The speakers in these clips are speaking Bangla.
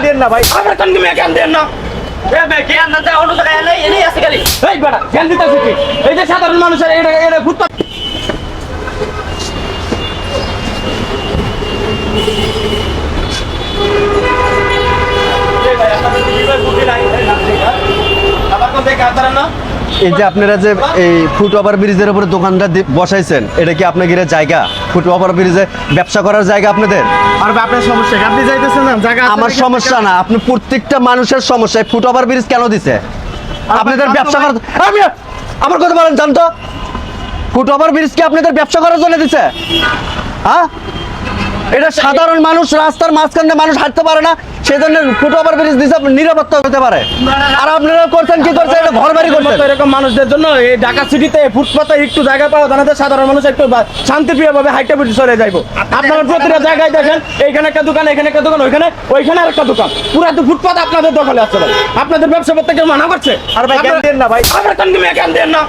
দেন না ভাই। আমার কান কি জ্ঞান দেন না এ বে জ্ঞান না দেয় অন্য জায়গায় এলে এনেই আছে খালি এই বেটা জ্ঞান দিতেছি কি? এই যে সাধারণ মানুষের এটা ফুটপাত আবার কোন থেকে আতারেন না? এই যে আপনারা যে এই ফুট ওভার ব্রিজের উপরে দোকানটা বসাইছেন, এটা কি আপনাদের জায়গা? ফুট ওভার ব্রিজে ব্যবসা করার জায়গা আপনাদের? আর ভাই আপনার সমস্যা কি? আপনি যাইতেছেন না জায়গা আছে আমার নাকি? সমস্যা না, আপনি প্রত্যেকটা মানুষের সমস্যা। ফুট ওভার ব্রিজ কেন দিছে? আপনাদের ব্যবসা করার আমি আমার কথা বলেন জানতো, ফুট ওভার ব্রিজ কি আপনাদের ব্যবসা করার জন্য দিছে? হ্যাঁ, এটা সাধারণ মানুষ রাস্তার মাঝখানে মানুষ হাঁটতে পারে না, সেই জন্য ফুট ওভার ব্রিজ দিছে নিরাপত্তা হতে পারে। আর আপনারা করছেন কি করছেন? এটা ঘর বাড়ি করছেন। এরকম মানুষদের জন্য এই ঢাকা সিটিতে ফুটপাতে একটু জায়গা পাওয়া জানাতে সাধারণ মানুষ একটু শান্তিপ্রিয় ভাবে হাইটে পিটে চলে যাইবো। আপনারা প্রতিটা জায়গায় দেখেন, এইখানে একটা দোকান, এখানে একটা দোকান, ওইখানে আরেকটা দোকান, পুরা তো ফুটপাত আপনাদের দখলে আছে ভাই। আপনাদের ব্যবসা করতে কেউ মানা করছে? আর ভাই জ্ঞান দেন না ভাই। আমার কান কি জ্ঞান দেন না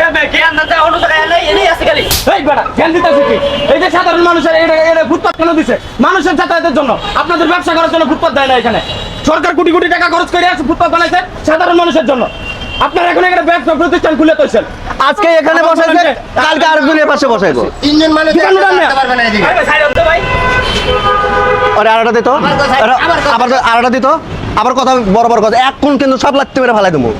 এ বে জ্ঞান না দেয় অন্য জায়গায় এলে এনেই আছে খালি এই বেটা জ্ঞান দিতেছি কি? এই যে সাধারণ মানুষের এটা ফুটপাত কেন দিছে? মানুষের যাতায়াতের জন্য, আপনাদের ব্যবসা করার জন্য ফুটপাত দেয় না। এখানে সরকার কোটি কোটি টাকা খরচ করে আছে ফুটপাত বানাইছে সাধারণ মানুষের জন্য। আপনারা এখন এখানে ব্যবসা প্রতিষ্ঠান খুলে তৈছেন, আজকে এখানে বসাইছে, কালকে আরেকজনের পাশে বসাইবো। তিনজন মানুষ দোকান উঠান না। থাকতে পারবে না এদিকে। ভাই সাইড হতে ভাই আরে আরেকটা দিত, আবার আরেকটা দিত, আবার কথা বড় বড় কথা, এক কোন কিন্তু সব লাগতে মেরে ফেলাই দেবো।